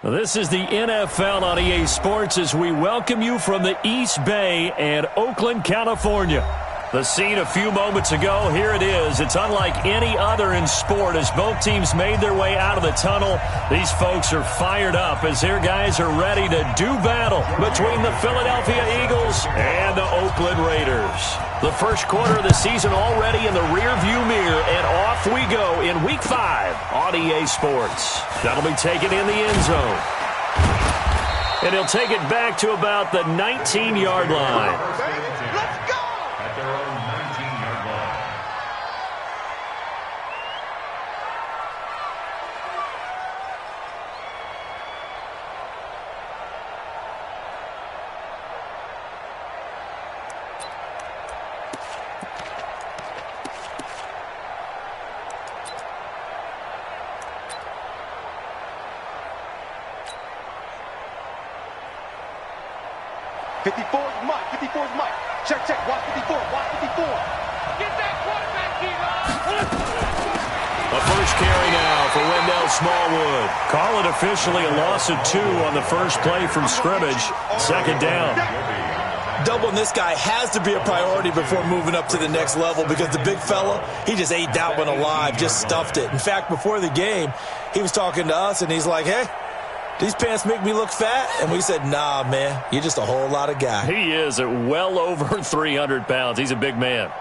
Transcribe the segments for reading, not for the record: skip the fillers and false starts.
This is the NFL on EA Sports as we welcome you from the East Bay and Oakland, California. The scene a few moments ago, here it is. It's unlike any other in sport as both teams made their way out of the tunnel. These folks are fired up as their guys are ready to do battle between the Philadelphia Eagles and the Oakland Raiders. The first quarter of the season already in the rearview mirror, and off we go in Week 5 on EA Sports. That'll be taken in the end zone. And he'll take it back to about the 19-yard line. Let's go! At their own 19-yard line. Mike. Check. Watch 54. Get that quarterback, A first carry now for Wendell Smallwood. Call it officially a loss of 2 on the first play from scrimmage. Second down. Doubling this guy has to be a priority before moving up to the next level because the big fella, he just ate that one alive, just stuffed it. In fact, before the game, he was talking to us, and he's like, hey, these pants make me look fat? And we said, nah, man, you're just a whole lot of guy. He is at well over 300 pounds. He's a big man.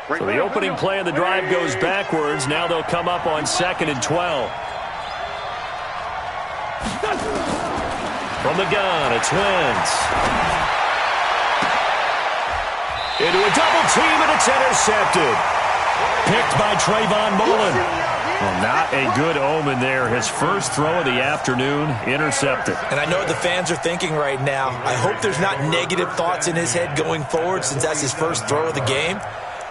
So the opening play of the drive goes backwards. Now they'll come up on 2nd and 12. From the gun, it's Wentz. Into a double team, and it's intercepted. Picked by Trayvon Mullen. Well, not a good omen there. His first throw of the afternoon, intercepted. And I know what the fans are thinking right now. I hope there's not negative thoughts in his head going forward since that's his first throw of the game.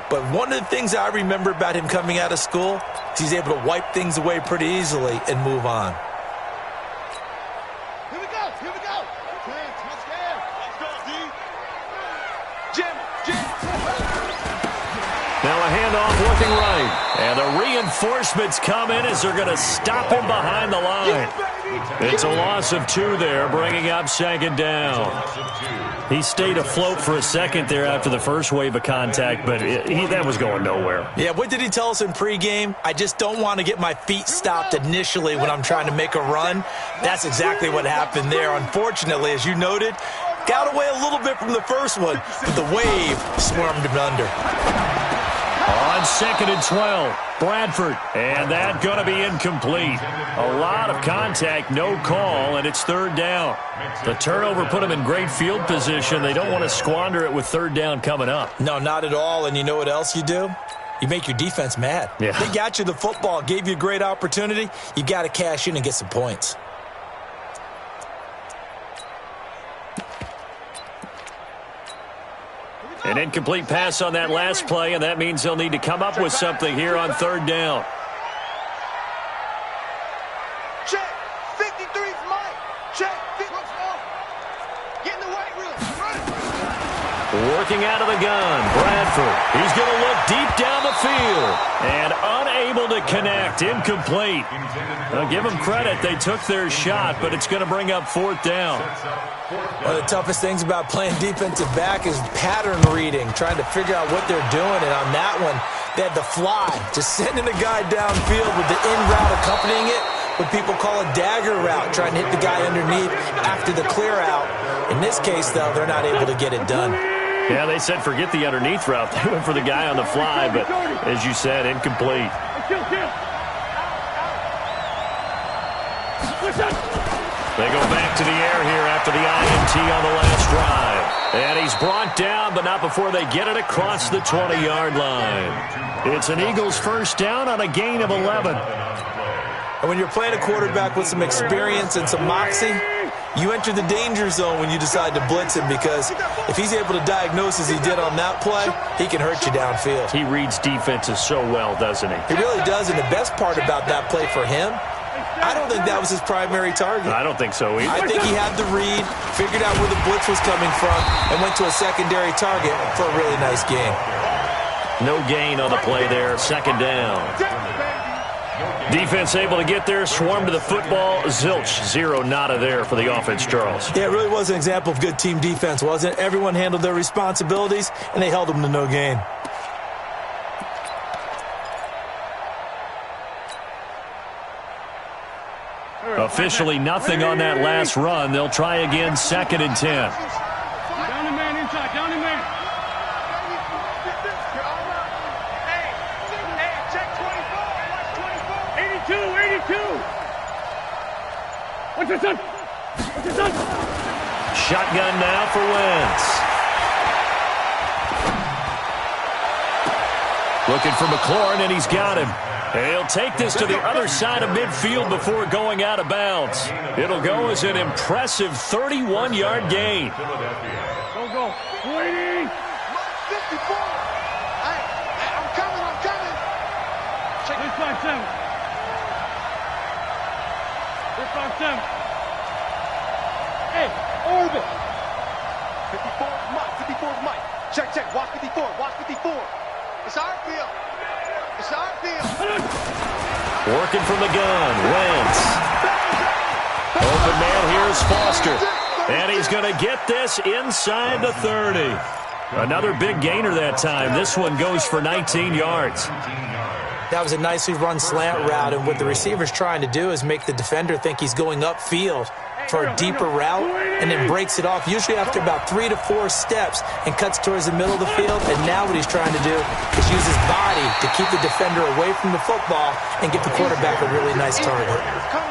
But one of the things I remember about him coming out of school is he's able to wipe things away pretty easily and move on. Here we go. Touchdown. Let's go, D. Jim. Now a handoff looking right. And the reinforcements come in as they're going to stop him behind the line. It's a loss of 2 there, bringing up 2nd down. He stayed afloat for a second there after the first wave of contact, but that was going nowhere. Yeah, what did he tell us in pregame? I just don't want to get my feet stopped initially when I'm trying to make a run. That's exactly what happened there. Unfortunately, as you noted, got away a little bit from the first one, but the wave swarmed him under. On 2nd and 12, Bradford, and that's going to be incomplete. A lot of contact, no call, and it's 3rd down. The turnover put them in great field position. They don't want to squander it with 3rd down coming up. No, not at all, and you know what else you do? You make your defense mad. Yeah. They got you the football, gave you a great opportunity. You got to cash in and get some points. An incomplete pass on that last play, and that means they'll need to come up with something here on 3rd down. Check. 53's Mike. Check. Get in the weight room. Working out of the gun, Bradford. He's going to look deep down the field and unable to connect. Incomplete. Now, give them credit. They took their shot, but it's going to bring up 4th down. One of the toughest things about playing defensive back is pattern reading, trying to figure out what they're doing. And on that one, they had to fly, just sending a guy downfield with the in route accompanying it, what people call a dagger route, trying to hit the guy underneath after the clear out. In this case, though, they're not able to get it done. Yeah, they said forget the underneath route. They went for the guy on the fly, but as you said, incomplete. They go back to the air here after the INT on the last drive. And he's brought down, but not before they get it across the 20-yard line. It's an Eagles first down on a gain of 11. And when you're playing a quarterback with some experience and some moxie, you enter the danger zone when you decide to blitz him because if he's able to diagnose as he did on that play, he can hurt you downfield. He reads defenses so well, doesn't he? He really does, and the best part about that play for him, I don't think that was his primary target. I don't think so either. I think he had the read, figured out where the blitz was coming from, and went to a secondary target for a really nice game. No gain on the play there. 2nd down. Defense able to get there, swarm to the football. Zilch, 0 nada there for the offense, Charles. Yeah, it really was an example of good team defense, wasn't it? Everyone handled their responsibilities, and they held them to no gain. Officially nothing on that last run. They'll try again, 2nd and 10. Down the man inside, down the man. Hey, check 24, watch 24. 82. What's your son? What's your son? Shotgun now for Wentz. Looking for McLaurin, and he's got him. And he'll take this to the other side of midfield before going out of bounds. It'll go as an impressive 31-yard gain. Go. 280. 54. I'm coming. Check 357. 357. Hey, orbit. 54 is Mike. Check. Watch 54. It's our field. Working from the gun, Wentz. Open man here is Foster. And he's going to get this inside the 30. Another big gainer that time. This one goes for 19 yards. That was a nicely run slant route, and what the receiver's trying to do is make the defender think he's going upfield for a deeper route, and then breaks it off, usually after about 3 to 4 steps, and cuts towards the middle of the field. And now what he's trying to do is use his body to keep the defender away from the football and give the quarterback a really nice target.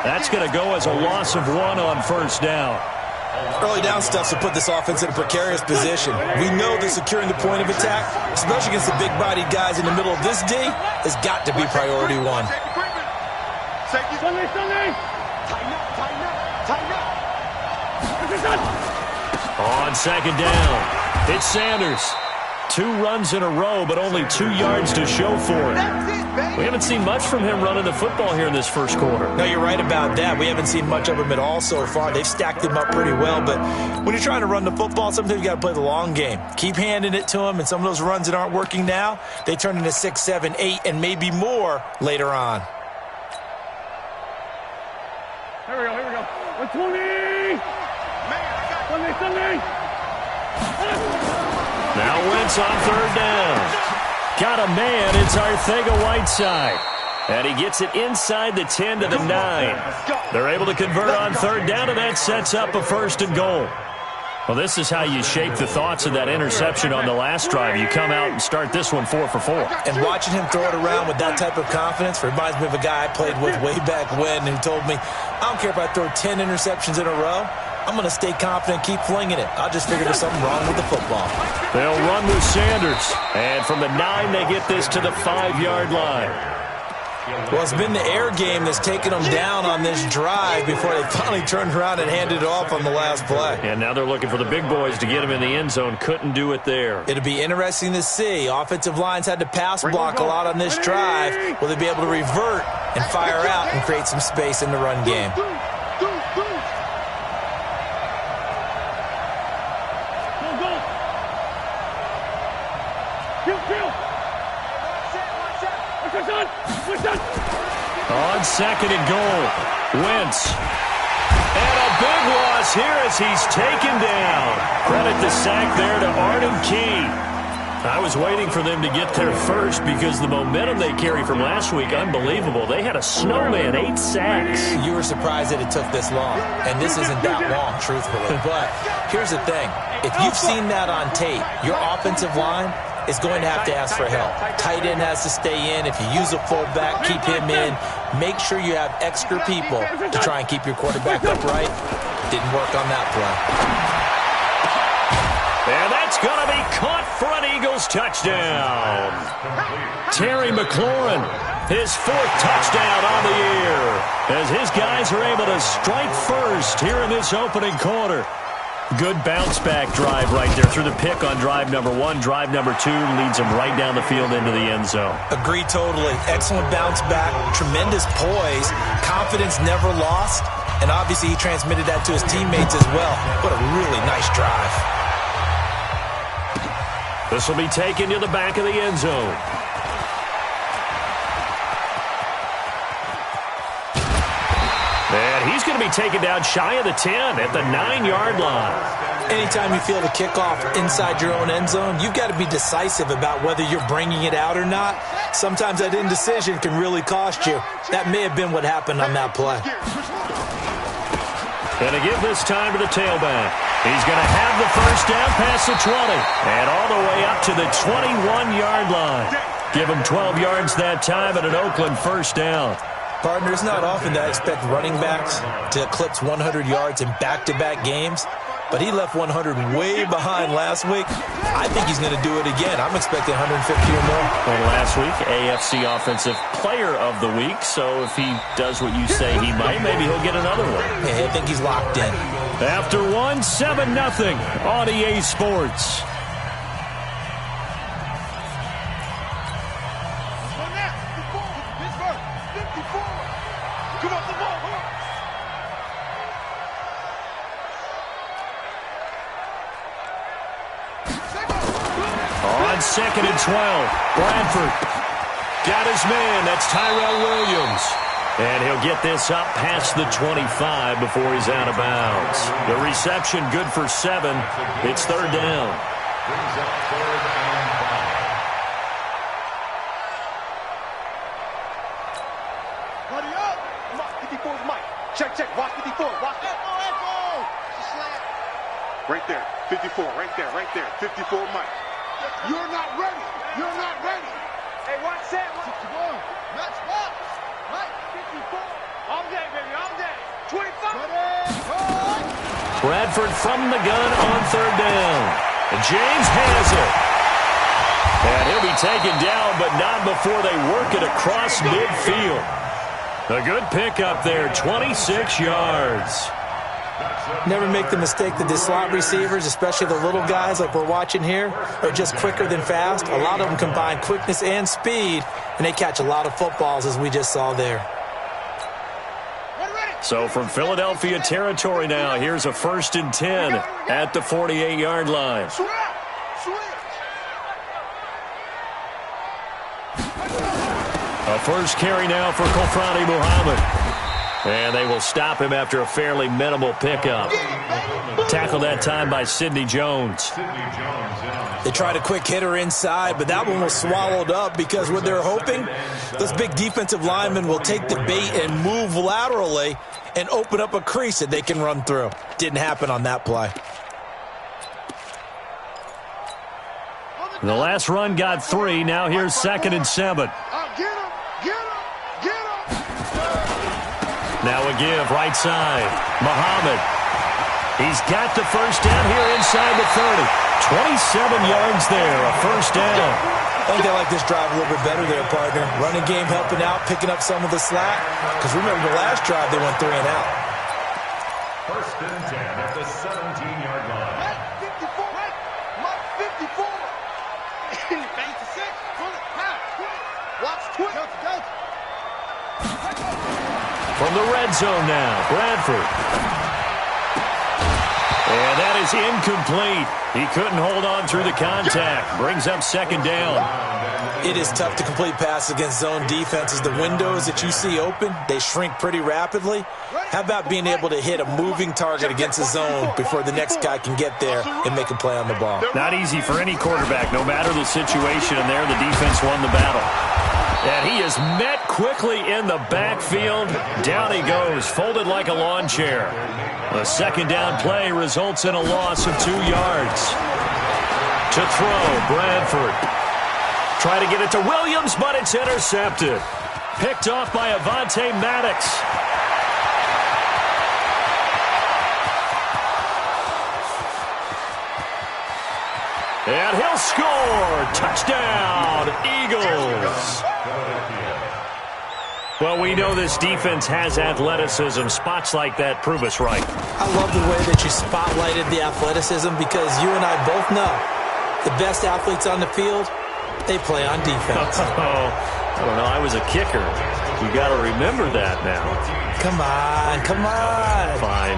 That's going to go as a loss of 1 on 1st down. Early down stuff to put this offense in a precarious position. We know that securing the point of attack, especially against the big-bodied guys in the middle of this D, has got to be priority 1. Sunday. Tighten up. On 2nd down, it's Sanders. 2 runs in a row, but only 2 yards to show for it. We haven't seen much from him running the football here in this first quarter. No, you're right about that. We haven't seen much of him at all so far. They've stacked him up pretty well, but when you're trying to run the football, sometimes you got to play the long game. Keep handing it to him, and some of those runs that aren't working now, they turn into 6, 7, 8, and maybe more later on. Here we go. 120. Sunday. Now Wentz on 3rd down. Got a man. It's Arcega-Whiteside. And he gets it inside the 10 to the 9. They're able to convert on 3rd down, and that sets up a 1st and goal. Well, this is how you shape the thoughts of that interception on the last drive. You come out and start this one 4 for 4. And watching him throw it around with that type of confidence reminds me of a guy I played with way back when who told me, I don't care if I throw 10 interceptions in a row. I'm going to stay confident, keep flinging it. I'll just figure there's something wrong with the football. They'll run with Sanders. And from the 9, they get this to the 5-yard line. Well, it's been the air game that's taken them down on this drive before they finally turned around and handed it off on the last play. And now they're looking for the big boys to get him in the end zone. Couldn't do it there. It'll be interesting to see. Offensive lines had to pass block a lot on this drive. Will they be able to revert and fire out and create some space in the run game? On 2nd and goal, Wentz. And a big loss here as he's taken down. Credit the sack there to Arden Key. I was waiting for them to get there first because the momentum they carry from last week, unbelievable. They had a snowman, 8 sacks. You were surprised that it took this long, and this isn't that long, truthfully. But here's the thing. If you've seen that on tape, your offensive line is going to have to ask for help. Tight end has to stay in. If you use a fullback, keep him in. Make sure you have extra people to try and keep your quarterback upright. Didn't work on that play. And that's going to be caught for an Eagles touchdown. Terry McLaurin, his 4th touchdown on the year, as his guys are able to strike first here in this opening quarter. Good bounce-back drive right there through the pick on drive number 1. Drive number 2 leads him right down the field into the end zone. Agree totally. Excellent bounce-back, tremendous poise, confidence never lost, and obviously he transmitted that to his teammates as well. What a really nice drive. This will be taken to the back of the end zone. he's going to be taken down shy of the 10 at the 9-yard line. Anytime you feel the kickoff inside your own end zone, you've got to be decisive about whether you're bringing it out or not. Sometimes that indecision can really cost you. That may have been what happened on that play. Going to give this time to the tailback. He's going to have the first down past the 20 and all the way up to the 21-yard line. Give him 12 yards that time and an Oakland first down. Partner, it's not often that I expect running backs to eclipse 100 yards in back-to-back games, but he left 100 way behind last week. I think he's going to do it again. I'm expecting 150 or more. And last week, AFC Offensive Player of the Week, so if he does what you say he might, maybe he'll get another one. Yeah, I think he's locked in. After 7-0 on EA Sports. Second and 12. Bradford got his man. That's Tyrell Williams. And he'll get this up past the 25 before he's out of bounds. The reception good for 7. It's third down. Brings up 3rd and 5. Buddy up. Come on, 54's Mike. Check, check. Watch 54. Watch that. Right there. 54. Right there. Right there. 54 Mike. You're not ready. You're not ready. Hey, watch that. 61. Match box. Mike, 54. All day, baby. All day. 25. Bradford from the gun on third down. And James has it. And he'll be taken down, but not before they work it across midfield. A good pickup there, 26 yards. Never make the mistake that the slot receivers, especially the little guys like we're watching here, are just quicker than fast. A lot of them combine quickness and speed, and they catch a lot of footballs, as we just saw there. So from Philadelphia territory now, here's a 1st and 10 at the 48-yard line. A first carry now for Kofrani Muhammad. And they will stop him after a fairly minimal pickup. Tackled that time by Sidney Jones. They tried a quick hitter inside, but that one was swallowed up because what they're hoping, those big defensive linemen will take the bait and move laterally and open up a crease that they can run through. Didn't happen on that play. The last run got 3. Now here's 2nd and 7. Now a give, right side. Muhammad. He's got the first down here inside the 30. 27 yards there, a first down. I think they like this drive a little bit better there, partner. Running game helping out, picking up some of the slack. Because remember, the last drive, they went 3 and out. 1st and 10 at the 17-yard line. Mike 54, Mike. Mike 54. Face to 6. Pull it. Pass. Watch 20. From the red zone now, Bradford. And that is incomplete. He couldn't hold on through the contact. Brings up 2nd down. It is tough to complete passes against zone defenses. The windows that you see open, they shrink pretty rapidly. How about being able to hit a moving target against a zone before the next guy can get there and make a play on the ball? Not easy for any quarterback, no matter the situation. And there, the defense won the battle. And he is met quickly in the backfield. Down he goes, folded like a lawn chair. The 2nd down play results in a loss of 2 yards. To throw, Bradford. Try to get it to Williams, but it's intercepted. Picked off by Avonte Maddox. And he'll score. Touchdown, Eagles. Well, we know this defense has athleticism. Spots like that prove us right. I love the way that you spotlighted the athleticism because you and I both know the best athletes on the field, they play on defense. I don't know. I was a kicker. You got to remember that now. Come on, come on. Fine.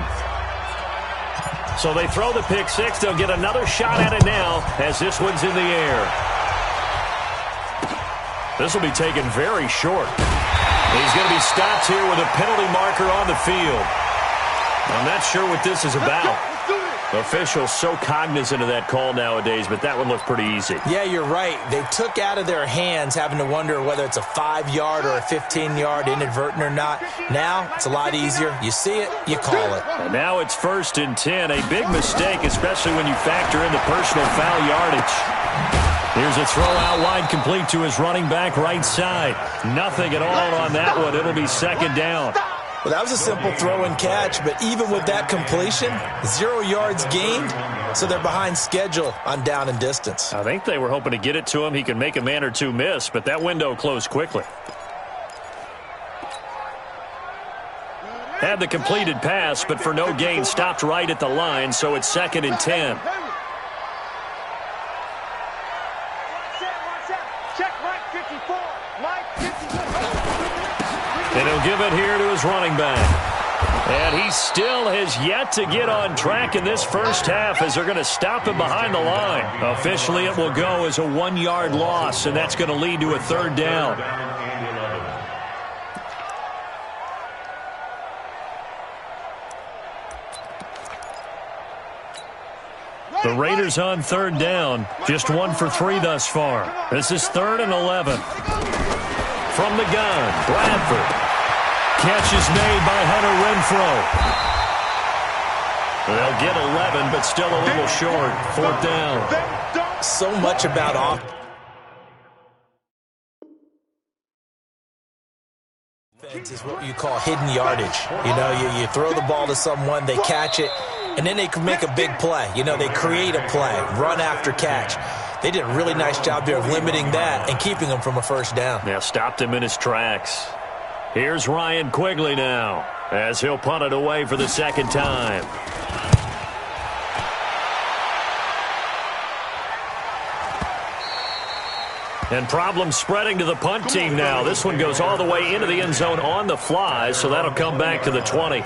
So they throw the pick 6. They'll get another shot at it now as this one's in the air. This will be taken very short. He's going to be stopped here with a penalty marker on the field. I'm not sure what this is about. Officials so cognizant of that call nowadays, but that one looked pretty easy. Yeah, you're right. They took out of their hands having to wonder whether it's a 5-yard or a 15-yard inadvertent or not. Now, it's a lot easier. You see it, you call it. And now it's 1st and 10. A big mistake, especially when you factor in the personal foul yardage. Here's a throw out wide, complete to his running back right side. Nothing at all on that one. It'll be 2nd down. Well, that was a simple throw and catch, but even with that completion, 0 yards gained, so they're behind schedule on down and distance. I think they were hoping to get it to him. He could make a man or two miss, but that window closed quickly. Had the completed pass, but for no gain, stopped right at the line, so it's 2nd and 10. And he'll give it here to his running back. And he still has yet to get on track in this first half as they're going to stop him behind the line. Officially, it will go as a 1-yard loss, and that's going to lead to a 3rd down. The Raiders on 3rd down. Just 1 for 3 thus far. This is 3rd and 11. From the gun, Bradford. Catch is made by Hunter Renfrow. They'll get 11, but still a little short. 4th down. So much about offense is what you call hidden yardage. You know, you throw the ball to someone, they catch it, and then they can make a big play. You know, they create a play, run after catch. They did a really nice job there of limiting that and keeping him from a 1st down. Yeah, stopped him in his tracks. Here's Ryan Quigley now as he'll punt it away for the 2nd time. And problems spreading to the punt team now. This one goes all the way into the end zone on the fly, so that'll come back to the 20.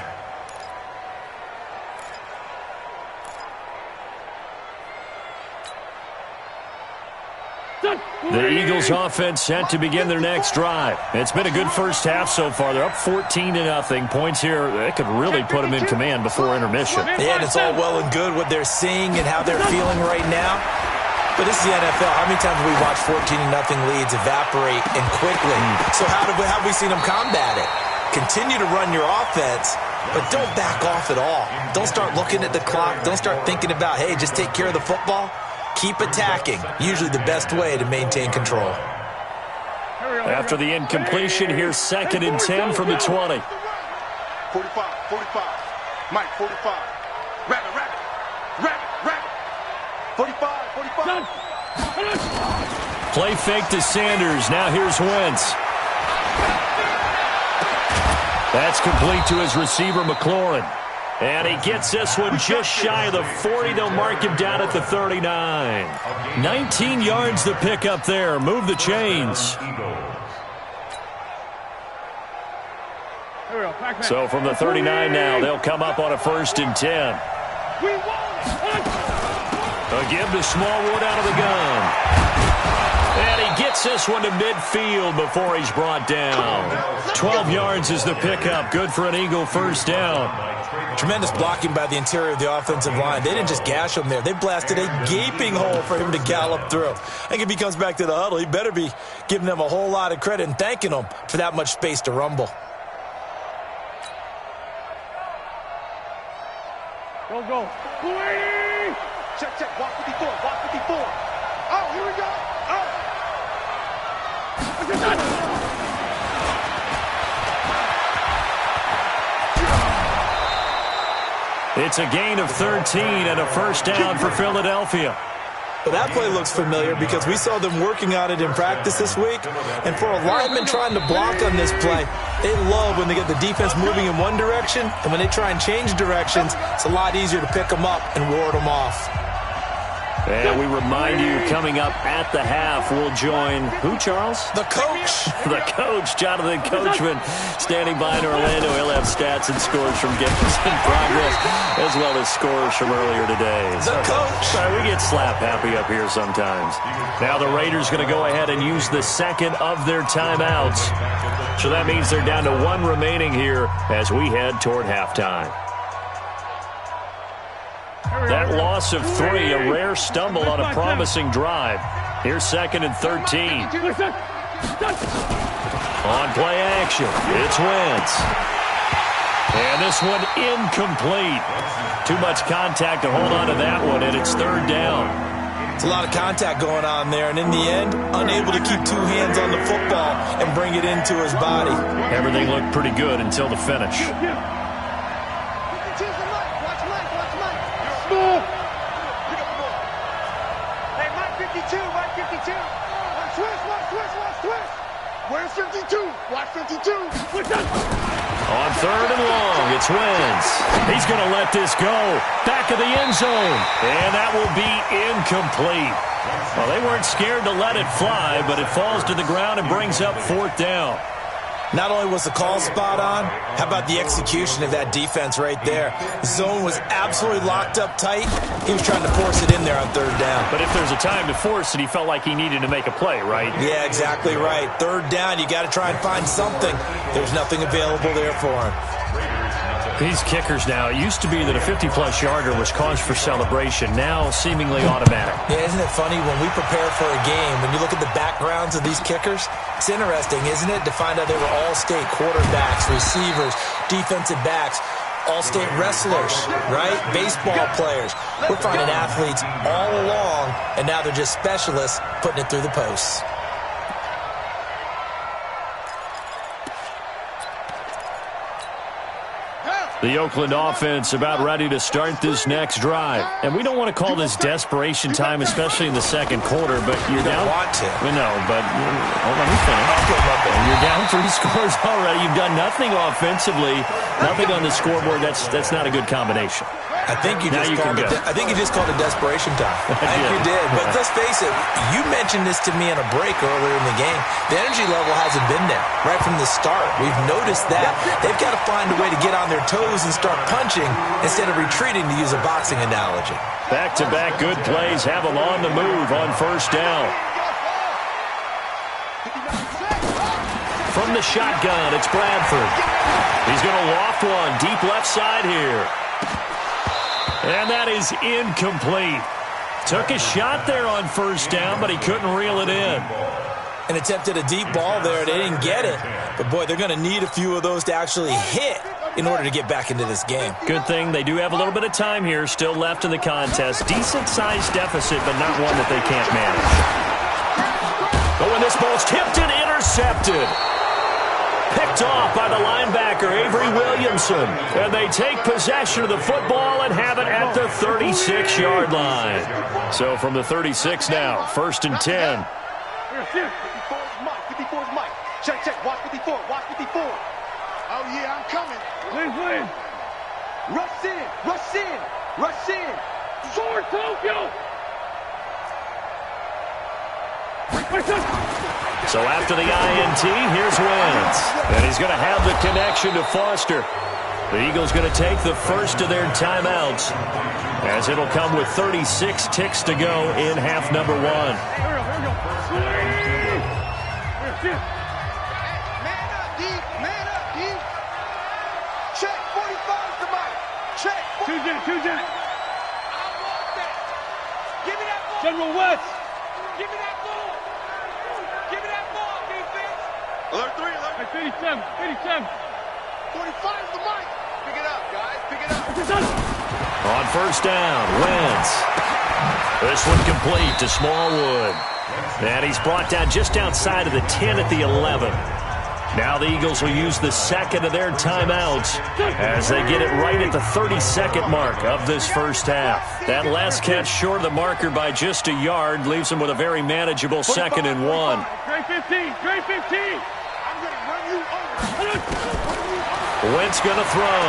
The Eagles offense set to begin their next drive. It's been a good first half so far. They're up 14-0. Points here, that could really put them in command before intermission. Yeah, and it's all well and good what they're seeing and how they're feeling right now. But this is the NFL. How many times have we watched 14-0 leads evaporate and quickly? So how have we seen them combat it? Continue to run your offense, but don't back off at all. Don't start looking at the clock. Don't start thinking about, hey, just take care of the football. Keep attacking. Usually the best way to maintain control. After the incompletion, here's 2nd and 10 from the 20. 45. Mike, 45. Rabbit. 45. Play fake to Sanders. Now here's Wentz. That's complete to his receiver, McLaurin. And he gets this one just shy of the 40. They'll mark him down at the 39. 19 yards to pick up there. Move the chains. So from the 39 now, they'll come up on a 1st and 10. A give to Smallwood out of the gun. And he gets this one to midfield before he's brought down. 12 yards is the pickup. Good for an Eagle 1st down. Tremendous blocking by the interior of the offensive line. They didn't just gash him there. They blasted a gaping hole for him to gallop through. I think if he comes back to the huddle, he better be giving them a whole lot of credit and thanking them for that much space to rumble. Go. Check. 154. Oh, here we go. It's a gain of 13 and a 1st down for Philadelphia. Well, that play looks familiar because we saw them working on it in practice this week. And for a lineman trying to block on this play, they love when they get the defense moving in one direction. And when they try and change directions, it's a lot easier to pick them up and ward them off. And we remind you, coming up at the half, we'll join who, Charles? The coach. The coach, Jonathan Coachman, standing by in Orlando. He'll have stats and scores from games in progress, as well as scores from earlier today. The coach. Sorry, we get slap happy up here sometimes. Now the Raiders going to go ahead and use the 2nd of their timeouts. So that means they're down to 1 remaining here as we head toward halftime. That loss of 3, a rare stumble on a promising drive. Here's 2nd and 13. On play action, it's Wentz. And this one incomplete. Too much contact to hold on to that one, and it's 3rd down. It's a lot of contact going on there, and in the end, unable to keep 2 hands on the football and bring it into his body. Everything looked pretty good until the finish. Where's 52? Watch 52. On 3rd and long, it's Wentz. He's going to let this go. Back of the end zone. And that will be incomplete. Well, they weren't scared to let it fly, but it falls to the ground and brings up 4th down. Not only was the call spot on, how about the execution of that defense right there? Zone was absolutely locked up tight. He was trying to force it in there on 3rd down. But if there's a time to force it, he felt like he needed to make a play, right? Yeah, exactly right. 3rd down, you got to try and find something. There's nothing available there for him. These kickers now, it used to be that a 50-plus yarder was cause for celebration, now seemingly automatic. Yeah, isn't it funny when we prepare for a game, when you look at the backgrounds of these kickers, it's interesting, isn't it, to find out they were all-state quarterbacks, receivers, defensive backs, all-state wrestlers, right? Baseball players. We're finding athletes all along, and now they're just specialists putting it through the posts. The Oakland offense about ready to start this next drive. And we don't want to call this desperation time, especially in the 2nd quarter, but you're down. Want to. No, but let me finish. You're down 3 scores already. You've done nothing offensively, nothing on the scoreboard. That's not a good combination. I think you just called it desperation time. I think you did. But let's face it, you mentioned this to me on a break earlier in the game. The energy level hasn't been there right from the start. We've noticed that. They've got to find a way to get on their toes and start punching instead of retreating, to use a boxing analogy. Back-to-back good plays have them on the move on 1st down. From the shotgun, it's Bradford. He's going to loft one deep left side here. And that is incomplete. Took a shot there on 1st down, but he couldn't reel it in. And attempted a deep ball there. They didn't get it. But, boy, they're going to need a few of those to actually hit in order to get back into this game. Good thing they do have a little bit of time here still left in the contest. Decent-sized deficit, but not one that they can't manage. But when this ball's tipped and intercepted. Picked off by the linebacker, Avery Williamson. And they take possession of the football and have it at the 36-yard line. So from the 36 now, 1st and 10. 54's Mike. Check. Watch 54. Oh, yeah, I'm coming. Please. Rush in. Sword, Tokyo. So after the INT, here's Wentz. And he's going to have the connection to Foster. The Eagles going to take the first of their timeouts, as it'll come with 36 ticks to go in half number 1. Man up, D. Check, 45's the mic. Check. Two Jack. I want that. Give me that ball. General West. Give me that ball. Defense. Alert 3, alert. 57. 45's the mic. Pick it up, guys. Pick it up. On 1st down, Wentz. This one complete to Smallwood. And he's brought down just outside of the 10 at the 11. Now the Eagles will use the 2nd of their timeouts as they get it right at the 32nd mark of this 1st half. That last catch short of the marker by just a yard leaves them with a very manageable 2nd and 1. Trey 15. I'm going to run you over. Wentz going to throw.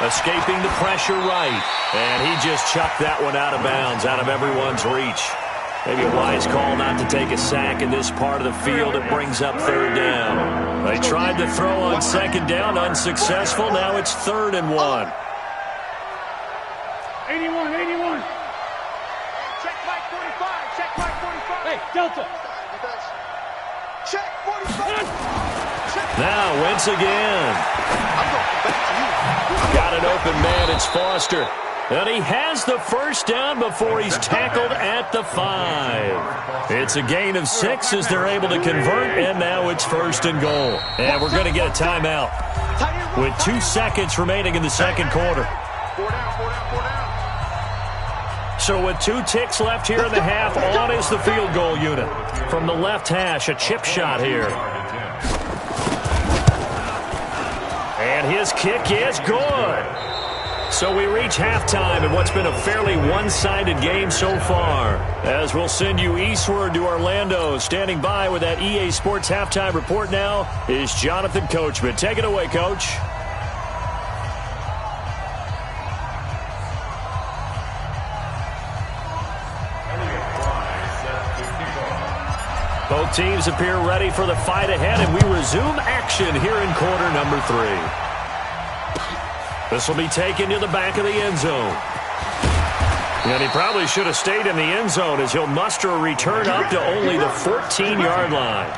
Escaping the pressure right. And he just chucked that one out of bounds, out of everyone's reach. Maybe a wise call not to take a sack in this part of the field. It brings up 3rd down. They tried to throw on 2nd down, unsuccessful. Now it's 3rd and 1. 81. Check Mike 45. Check Mike 45. Hey, Delta. Check 45. Now Wentz again. I'm going back to you. Got an open man. It's Foster. And he has the first down before he's tackled at the 5. It's a gain of 6 as they're able to convert, and now it's 1st and goal. And we're going to get a timeout with 2 seconds remaining in the second quarter. 4 down, 4 down, 4 down. So with 2 ticks left here in the half, on is the field goal unit. From the left hash, a chip shot here. And his kick is good. So we reach halftime in what's been a fairly one-sided game so far. As we'll send you eastward to Orlando. Standing by with that EA Sports halftime report now is Jonathan Coachman. Take it away, Coach. Both teams appear ready for the fight ahead, and we resume action here in quarter number 3. This will be taken to the back of the end zone. And he probably should have stayed in the end zone as he'll muster a return up to only the 14-yard line.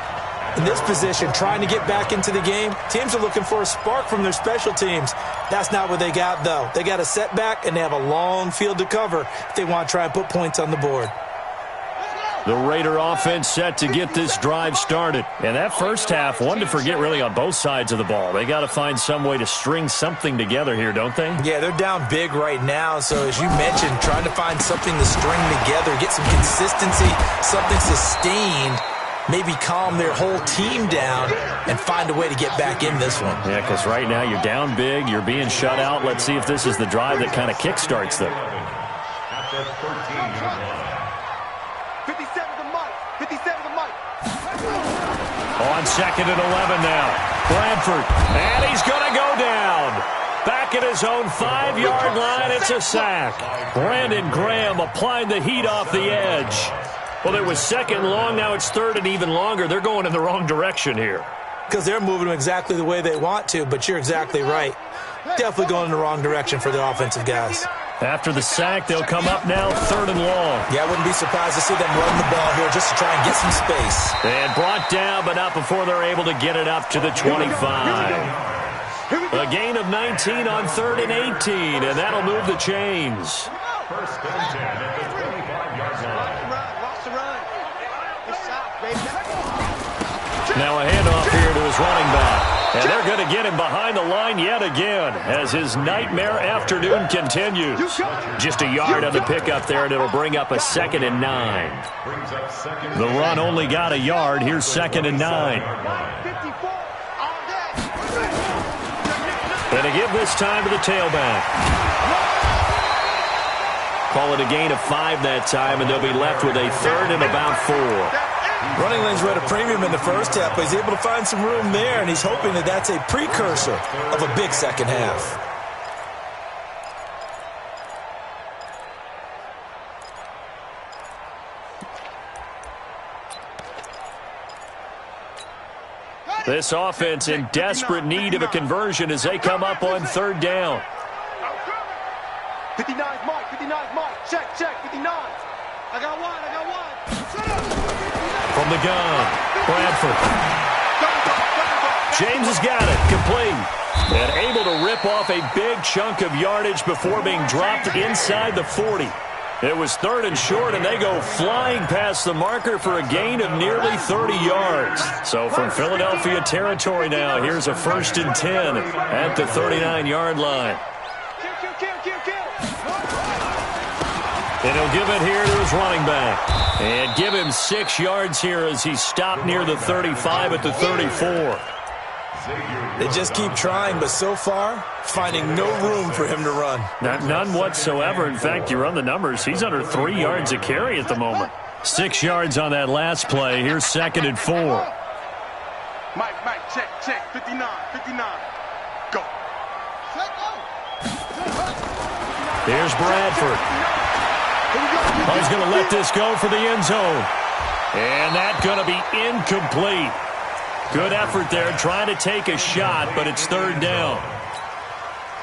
In this position, trying to get back into the game, teams are looking for a spark from their special teams. That's not what they got, though. They got a setback, and they have a long field to cover if they want to try and put points on the board. The Raider offense set to get this drive started. And that first half, one to forget really on both sides of the ball. They got to find some way to string something together here, don't they? Yeah, they're down big right now. So as you mentioned, trying to find something to string together, get some consistency, something sustained, maybe calm their whole team down and find a way to get back in this one. Yeah, because right now you're down big, you're being shut out. Let's see if this is the drive that kind of kickstarts them. At the 13-yard line. 57 to Mike. On 2nd and 11 now. Bradford, and he's going to go down. Back at his own 5-yard line, it's a sack. Brandon Graham applying the heat off the edge. Well, it was 2nd long, now it's 3rd and even longer. They're going in the wrong direction here. Because they're moving them exactly the way they want to, but you're exactly right. Definitely going in the wrong direction for the offensive guys. After the sack, they'll come up now 3rd and long. Yeah, I wouldn't be surprised to see them run the ball here just to try and get some space. And brought down, but not before they're able to get it up to the 25. A gain of 19 on 3rd and 18, and that'll move the chains. 1st and 10 at the 25-yard line. Watch the run. Good shot, baby. Now a handoff here to his running back. And they're going to get him behind the line yet again as his nightmare afternoon continues. Just a yard on the pickup there, and it'll bring up a 2nd and 9. The run only got a yard. Here's 2nd and 9. And to give this time to the tailback. Call it a gain of 5 that time, and they'll be left with a 3rd and about 4. Running lanes were at a premium in the first half, but he's able to find some room there, and he's hoping that that's a precursor of a big second half. This offense in desperate need of a conversion as they come up on 3rd down. 59's Mike, 59's Mike. Check, 59. I got one. From the gun, Bradford. James has got it, complete. And able to rip off a big chunk of yardage before being dropped inside the 40. It was 3rd and short, and they go flying past the marker for a gain of nearly 30 yards. So from Philadelphia territory now, here's a 1st and 10 at the 39-yard line. And he'll give it here to his running back. And give him 6 yards here as he stopped near the 35 at the 34. They just keep trying, but so far, finding no room for him to run. None whatsoever. In fact, you run the numbers. He's under 3 yards a carry at the moment. 6 yards on that last play. Here's 2nd and 4. Mike, check. 59. Go. Here's Bradford. He's going to let this go for the end zone. And that's going to be incomplete. Good effort there, trying to take a shot, but it's 3rd down.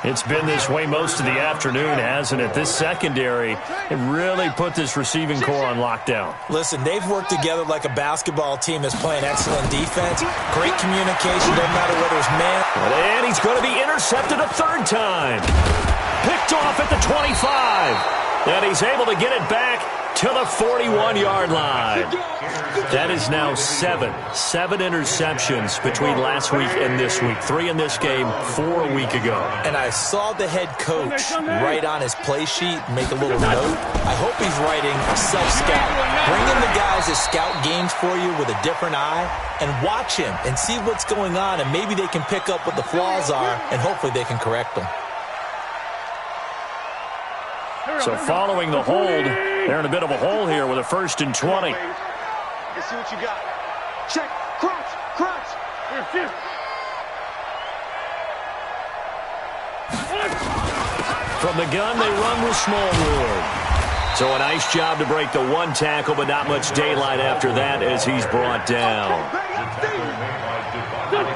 It's been this way most of the afternoon, hasn't it? This secondary, it really put this receiving core on lockdown. Listen, they've worked together like a basketball team that's playing excellent defense. Great communication, doesn't matter whether it's man. And he's going to be intercepted a 3rd time. picked off at the 25. And he's able to get it back to the 41-yard line. That is now seven interceptions between last week and this week. 3 in this game, 4 a week ago. And I saw the head coach write on his play sheet, make a little note. I hope he's writing self-scout. Bring in the guys that scout games for you with a different eye and watch him and see what's going on, and maybe they can pick up what the flaws are, and hopefully they can correct them. So following the hold, they're in a bit of a hole here with a 1st and 20. Let's see what you got. Check. Crunch. From the gun, they run with Smallwood. So a nice job to break the 1 tackle, but not much daylight after that as he's brought down.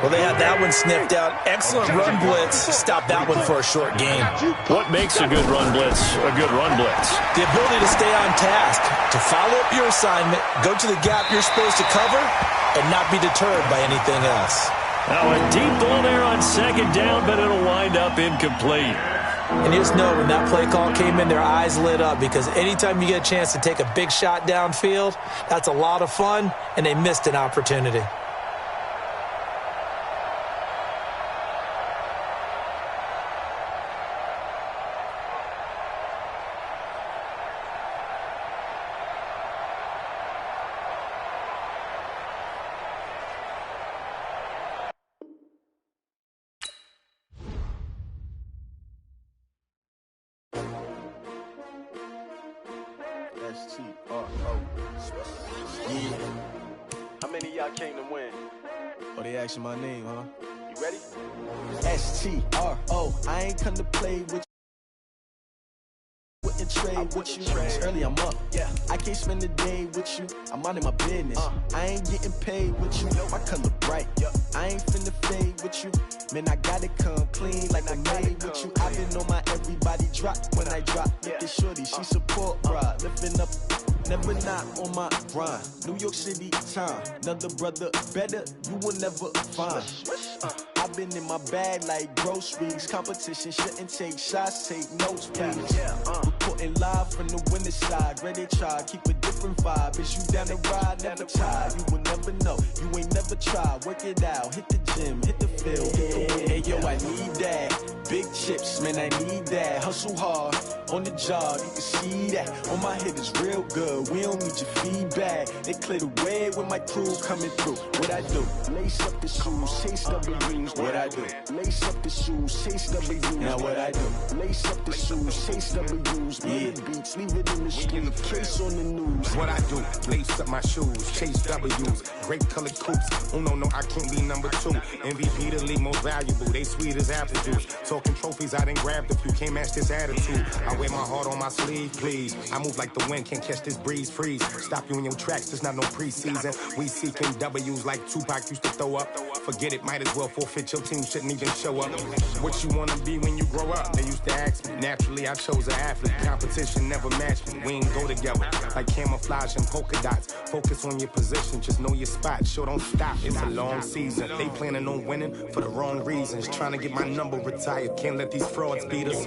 Well, they had that one sniffed out. Excellent run blitz. Stop that one for a short game. What makes a good run blitz a good run blitz? The ability to stay on task, to follow up your assignment, go to the gap you're supposed to cover, and not be deterred by anything else. Now a deep ball there on 2nd down, but it'll wind up incomplete. And you just know when that play call came in, their eyes lit up, because anytime you get a chance to take a big shot downfield, that's a lot of fun, and they missed an opportunity. Yeah. How many of y'all came to win? Oh, they asking my name, huh? You ready? S-T-R-O. I ain't come to play with and trade with you. It's early, I'm up. Yeah, I can't spend the day with you. I'm minding my business. I ain't getting paid with you. My color bright. I ain't finna fade with you. Man, I gotta come clean like I made with you. I've been on my everybody drop when I drop. Look at shorty, she support, bruh. Lifting up, never not on my grind. New York City time. Another brother better, you will never find. I've been in my bag like groceries. Competition shouldn't take shots, take notes, please. Reporting live from the winning side. Ready to try, keep a different vibe. Is you down the ride, never try. You will never know, you ain't never tried. Work it out, hit the gym, hit the field, hit the win. Hey yo, I need that. Big chips, man, I need that. Hustle hard, on the job, you can see that. On my head is real good, we don't need your feedback. They clear the way with my crew coming through. What I do? Lace up the shoes, chase W's. What I do? Lace up the shoes, chase W's. Now what I do? Lace up the shoes, chase W's. Yeah, beats, leave it in the street, case on the news. What I do? Lace up my shoes, chase W's. Great colored coops. Oh no, I can't be number 2. MVP the league most valuable. They sweet as apple juice. Talking trophies, I didn't grab the few. Can't match this attitude. I wear my heart on my sleeve, please. I move like the wind, can't catch this breeze, freeze. Stop you in your tracks, there's not no preseason. We seeking W's like Tupac used to throw up. Forget it, might as well forfeit. Your team shouldn't even show up. What you wanna be when you grow up? They used to ask me. Naturally, I chose an athlete. Competition never matched me. We ain't go together like camouflage and polka dots. Focus on your position, just know your spot. Sure, don't stop. It's a long season. They planning on winning for the wrong reasons. Trying to get my number retired. Can't let these frauds beat us.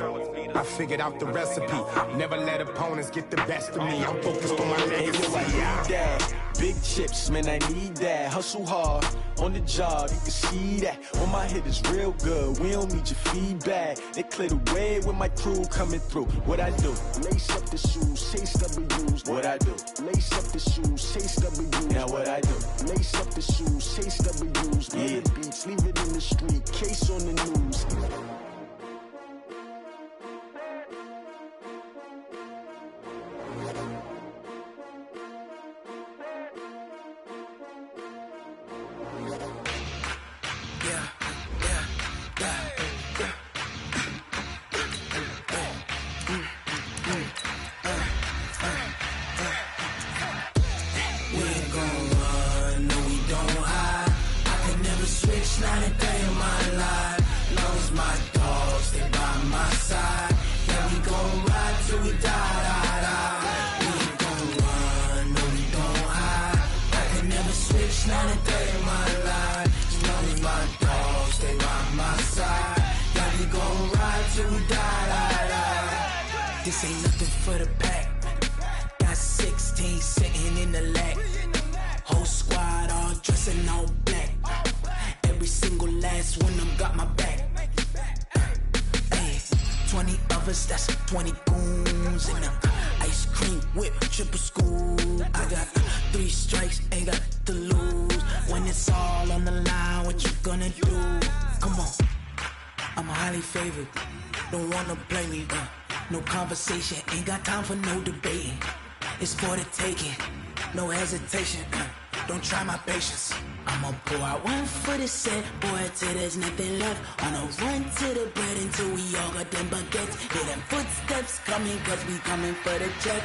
I figured out the recipe. Never let opponents get the best of me. I'm focused on my legacy. Big chips, man, I need that. Hustle hard, on the job, you can see that. On my head is real good, we don't need your feedback. They clear the way with my crew coming through. What I do? Lace up the shoes, chase W's. What I do? Lace up the shoes, chase W's. Now what I do? Lace up the shoes, chase W's. Yeah, beats, leave it in the street, case on the news. We ain't gon' run, no we don't hide. I can never swim. This ain't nothing for the pack. Got 16 sitting in the lag. Whole squad all dressing all black. Every single last one of them got my back. Hey, 20 of us, that's 20 goons in them. Ice cream whip, triple scoop. I got 3 strikes, ain't got to lose. When it's all on the line, what you gonna do? Come on, I'm highly favored. Don't wanna play me, no conversation, ain't got time for no debating. It's for the taking, no hesitation. Don't try my patience. I'ma pour out one for the set, boy, till there's nothing left. On a run to the bread until we all got them baguettes. Hear them footsteps coming, cause we coming for the check.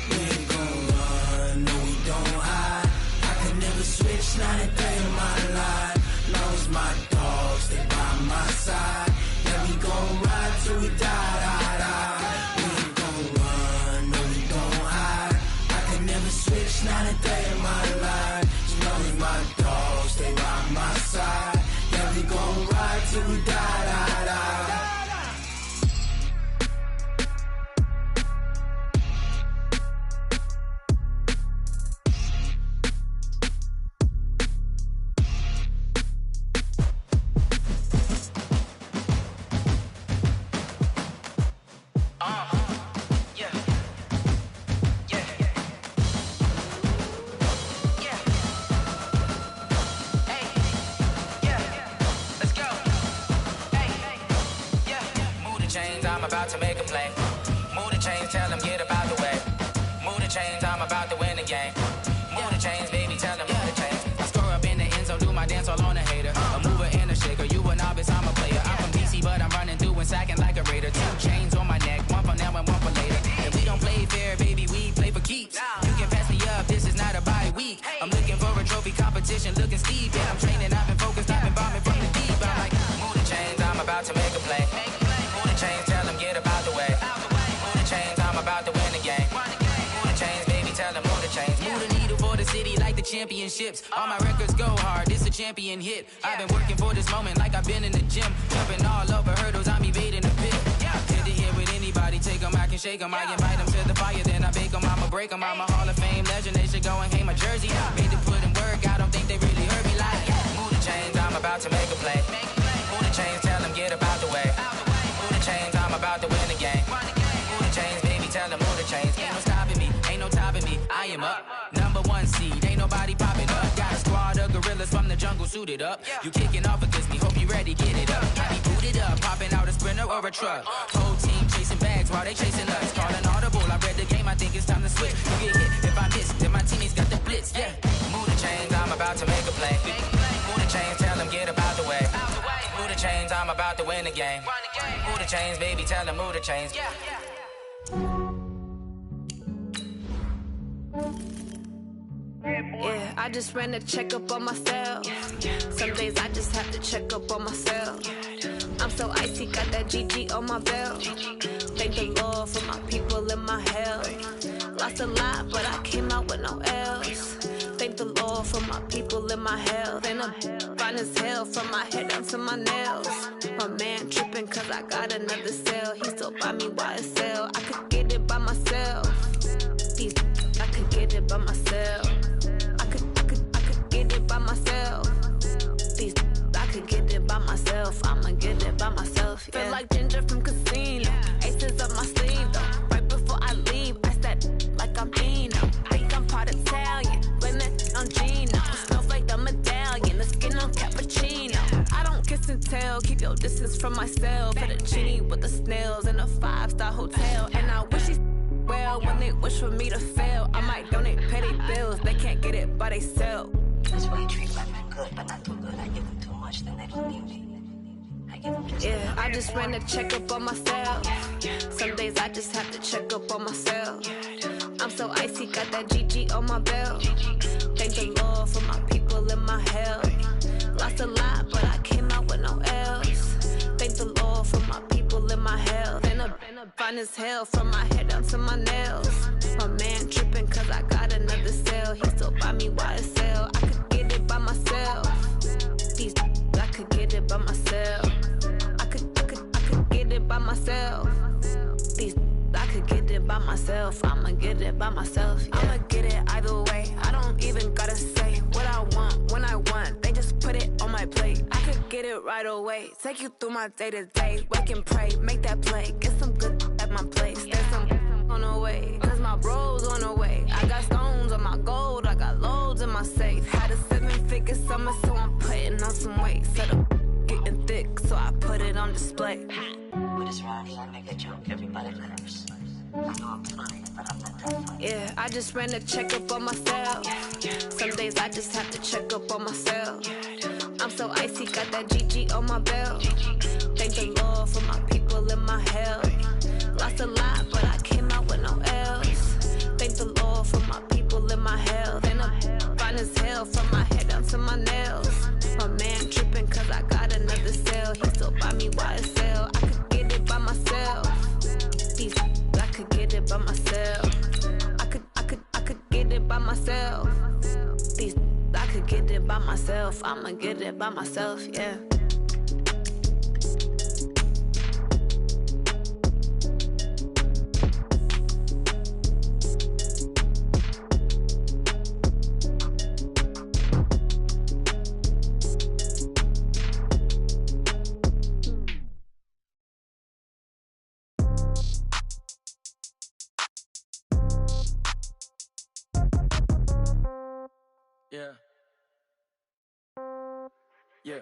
We ain't gon' run, no we don't hide. I can never switch, not a day in my life. Long as my dogs stay by my side. Yeah, we gon' ride till we die, die, die. We ain't gon' run, no we don't hide. I can never switch, not a day in my life. As long as my dogs stay by my side. Yeah, we gon' ride till we die, die, die. About to make a play. Move the chains, tell them get about the way. Move the chains, I'm about to win the game. Move the chains, baby, tell them move the chains. I score up in the end zone, do my dance all on a hater. A mover and a shaker, you a novice, I'm a player. I'm from DC, but I'm running through and sacking like a raider. 2 chains on my neck, one for now and one for later. If we don't play fair, baby, we play for keeps. You can pass me up, this is not a bye week. I'm looking for a trophy competition, looking steep. Yeah, I'm training, I've been focused, I've been bombing from the deep. I'm like, move the chains, I'm about to make a play. Move the chains, tell them get about the way. Move the chains, I'm about to win the game. Move the chains, baby, tell them move the chains. Move the needle for the city like the championships. All my records go hard, this a champion hit. I've been working for this moment like I've been in the gym. Jumping all over hurdles, I'm evading the pit. Hit to hit with anybody, take them, I can shake them. I invite them to the fire, then I bake them, I'ma break them. I'm a Hall of Fame legend, they should go and hang my jersey. Made to put in work, I don't think they really heard me like. Move the chains, I'm about to make a play. Move the chains, tell them get about the way. Move the chains, I'm about to win the game. Move the chains, baby, tell them move the chains. Ain't no stopping me, ain't no topping me. I am up, #1 seed, ain't nobody popping up. Got a squad of gorillas from the jungle suited up. You kicking off against me, hope you ready, get it up. I be booted up, popping out a sprinter or a truck. Whole team chasing bags while they chasing us. Calling audible, I read the game, I think it's time to switch. You get hit if I miss, then my teammates got the blitz. Yeah, move the chains, I'm about to make a play. Move the chains, tell them get about the way. Move the chains, I'm about to win the game. Move the chains, baby, tell them move the chains. Yeah, I just ran a checkup on myself. Some days I just have to check up on myself. I'm so icy, got that GG on my belt. Thank the Lord for my people in my health. Lost a lot, but I came out with no L's. Thank the Lord for my people in my health. And I'm fine as hell from my head down to my nails. My man tripping cause I got another cell. He still buy me YSL. I could get it by myself. These I could get it by myself. I could get it by myself. These I could get it by myself. I'ma get it by myself. Yeah. Feel like Ginger from Casino. Aces up my sleeve though. Right before I leave, I said like I'm Dino. Think I'm part Italian. Blame that on Gino. Smells like the medallion. The skin on cappuccino. I don't kiss and tell. Keep your distance from myself. Fettuccine with the snails in a 5-star hotel. And I wish he's well when they wish for me to fail. I might donate petty bills. They can't get it by themselves. That's why you treat women good, but not too good. I give them too much, then they don't need me. I give them just yeah, I just ran a checkup on myself. Some days I just have to check up on myself. I'm so icy, got that GG on my belt. Thank the Lord for my people in my health. Lost a lot, but I came out with no L's. Thank the Lord for my people in my health. And I'm fine as hell from my head down to my nails. My man tripping cause I got another cell. He still buy me YSL. I could get it by myself. These I could get it by myself. I could get it by myself. myself. I'ma get it by myself. Yeah. I'ma get it either way. I don't even gotta say what I want when I want. They just put it on my plate. I could get it right away. Take you through my day to day. Wake and pray, make that play. Get some good at my place. There's some on the way, cause my bro's on the way. I got stones on my gold. I got loads in my safe. Had a 7-figure summer, so I'm putting on some weight. Set up getting thick, so I put it on display. With this Ronnie, I make a joke, everybody laughs. I know I'm funny, but I'm not that funny. Yeah, I just ran a checkup on myself. Some days I just have to check up on myself. I'm so icy, got that GG on my belt. Thank the Lord for my people in my health. Lost a lot, but I came out with no else. Thank the Lord for my people in my health. And I'm fine as hell from my head down to my nails. My man tripping cause I got another sale. He still buy me YSL. I could get it by myself. I could get it by myself. I could get it by myself. I could get it by myself. I'ma get it by myself, yeah. Yeah. Yeah.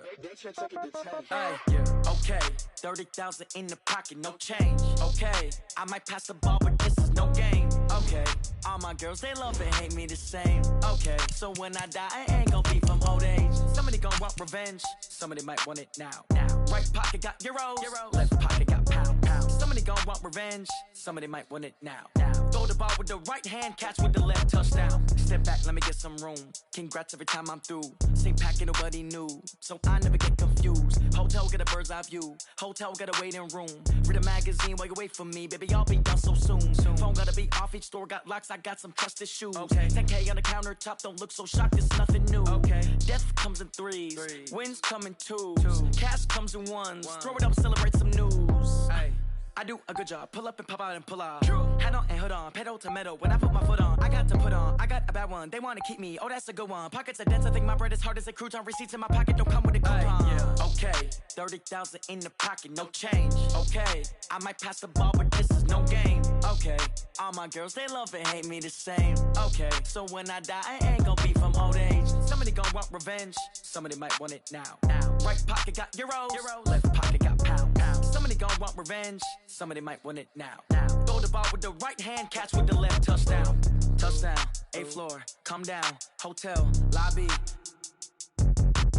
Hey, yeah. Okay. 30,000 in the pocket, no change. Okay. I might pass the ball, but this is no game. Okay. All my girls, they love and hate me the same. Okay. So when I die, I ain't gonna be from old age. Somebody gonna want revenge. Somebody might want it now. Right pocket got euros. Left pocket got pound. Somebody gonna want revenge. Somebody might want it now. Throw the ball with the right hand, catch with the left, touchdown. Step back, let me get some room. Congrats every time I'm through. Same packet, nobody knew, so I never get confused. Hotel get a bird's eye view. Hotel got a waiting room. Read a magazine while you wait for me, baby. I'll be done so soon. Phone gotta be off. Each store got locks. I got some trusted shoes. Okay. 10K on the countertop. Don't look so shocked. It's nothing new. Okay. Death comes in threes. Wins come in twos. Cash comes in ones. Throw it up, celebrate some news. Hey. I do a good job, pull up and pop out and pull off. Hat on and hood on, pedal to metal. When I put my foot on, I got to put on. I got a bad one, they wanna keep me. Oh, that's a good one. Pockets are dense, I think my bread is hard as a crouton. Receipts in my pocket don't come with a coupon. Yeah. Okay, 30,000 in the pocket, no change. Okay, I might pass the ball, but this is no game. Okay, all my girls, they love and hate me the same. Okay, so when I die, I ain't gonna be from old age. Somebody gonna want revenge, somebody might want it now. Right pocket got euros, left pocket got pound. Somebody gonna want revenge, somebody might want it now. Throw the ball with the right hand, catch with the left, touchdown. Touchdown, 8th floor, come down, hotel, lobby.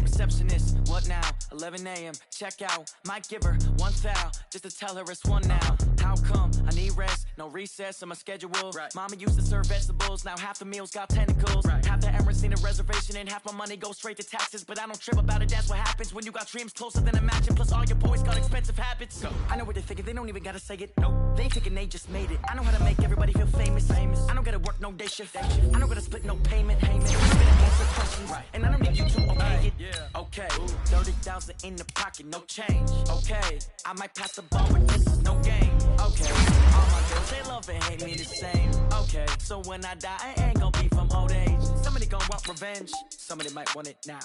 Receptionist, what now? 11 a.m., check out. Might give her one foul, just to tell her it's one now. How come? I need rest, no recess in my schedule. Mama used to serve vegetables, now half the meals got tentacles. Half the Emirates need a reservation and half my money goes straight to taxes. But I don't trip about it, that's what happens when you got dreams closer than a mansion. Plus all your boys got expensive habits. I know what they're thinking, they don't even gotta say it. Nope, they ain't thinking, they just made it. I know how to make everybody feel famous. I don't gotta work no day shift. I don't gotta split no payment. I don't gotta answer questions, and I don't need you to okay it. Okay, 30,000 in the pocket, no change. Okay, I might pass the ball, but this is no game. Okay, all my girls, they love and hate me the same. Okay, so when I die, I ain't gonna be from old age. Somebody gonna want revenge, somebody might want it now.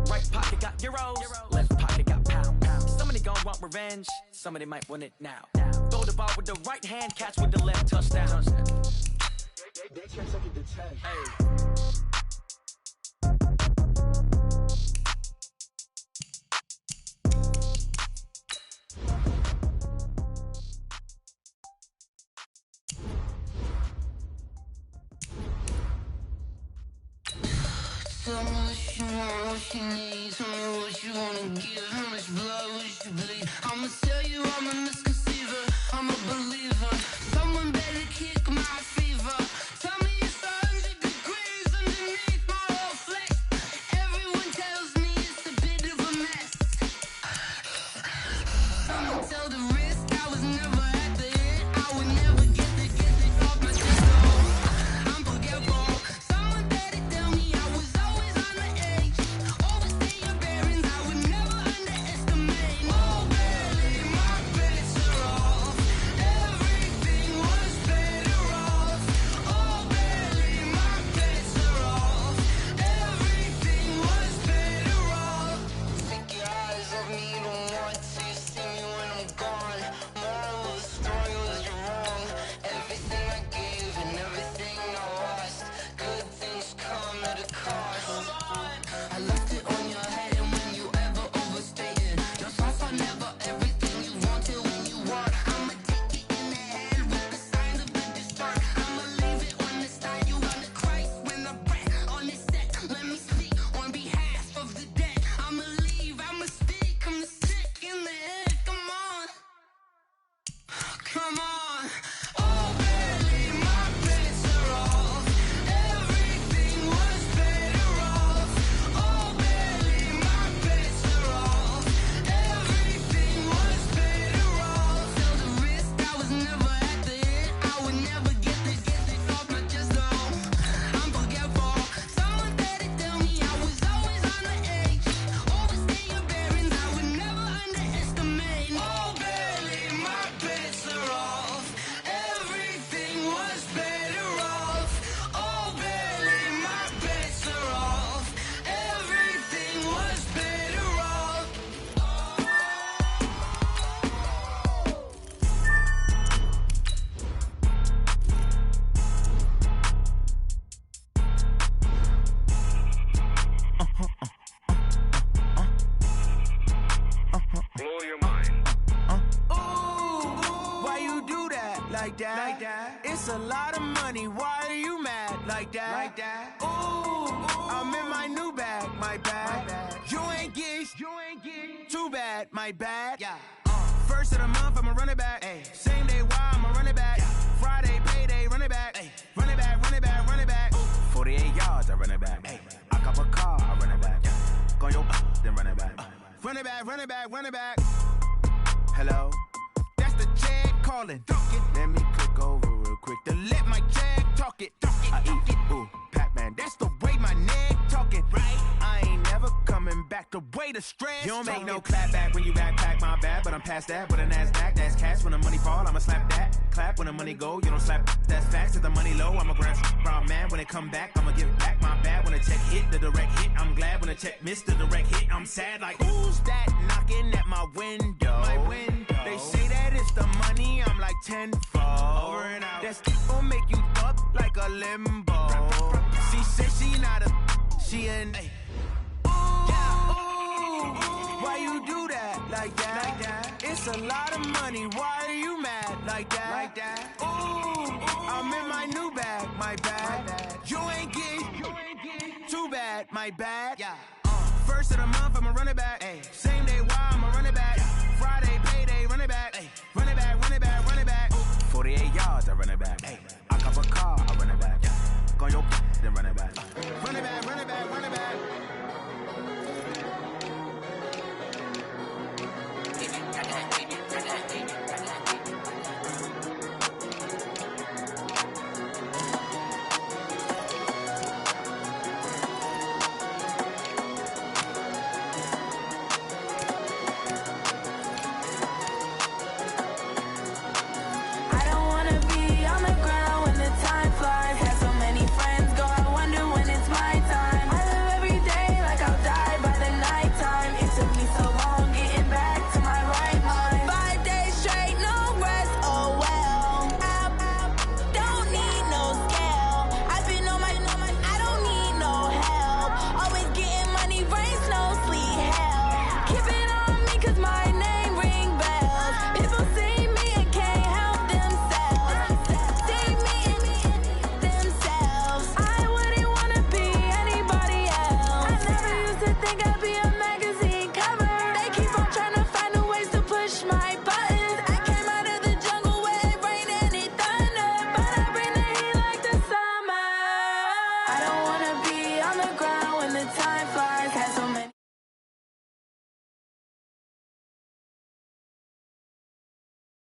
Right pocket got euros, left pocket got pound. Somebody gonna want revenge, somebody might want it now. Throw the ball with the right hand, catch with the left, touchdown. Hey. Tell me what you want, what you need. Tell me what you wanna give. How much blood would you bleed? I'ma tell you I'm a misconceiver. I'm a believer. Someone better kick my fever. Tell me it's 100 degrees underneath my whole flesh. Everyone tells me it's a bit of a mess. Someone tell the risk I was never at the end. I would never get this off my chest. I'm forgetful. Someone better tell me I was always on the edge. Overstay your bearings, I would never underestimate. Oh, baby, my bets are off. like that. It's a lot of money, why are you mad like that? Ooh, I'm in my new bag, my bad. You ain't get too bad, my bad. Yeah. First of the month, I'ma run it back. Ay. Same day, why I'ma run it back. Friday, payday, run it back. Ay. Run it back, run it back, run it back. 48 yards, I run it back. Ay. I cop a car, I run it back. Go on your then run it back. Run it back, run it back, run it back. Hello, that's the jag calling. Let me click over real quick to let my jag talk it. I eat it, ooh, Pac-Man. That's the way my neck talking. Right, I ain't never coming back. The way the stress. You don't make no clap back when you backpack, my bad. But I'm past that with a NASDAQ. That's cash when the money fall. I'ma slap that. Clap when the money go. You don't slap. That's facts. If the money low, I'ma grab brown man. When it come back, I'ma give back my bad. When the check hit, the direct hit. I'm glad when the check missed the direct hit. I'm sad like who's that knocking at my window? My window. They say that it's the money. I'm like tenfold. Over and out. That's gon' make you up like a limbo. She said she not a. She an. Why you do that like that? It's a lot of money. Why are you mad like that? Ooh, I'm in my new bag, my bad. You ain't get too bad, my bad. Yeah. First of the month, I'ma run it back. Ay. Same day, why I'ma run it back. Friday, payday, run it back. Ay. Run it back, run it back, run it back. 48 yards, I run it back. Ay. I cop a car, I run it back. Go on your then run it back. Run it back, run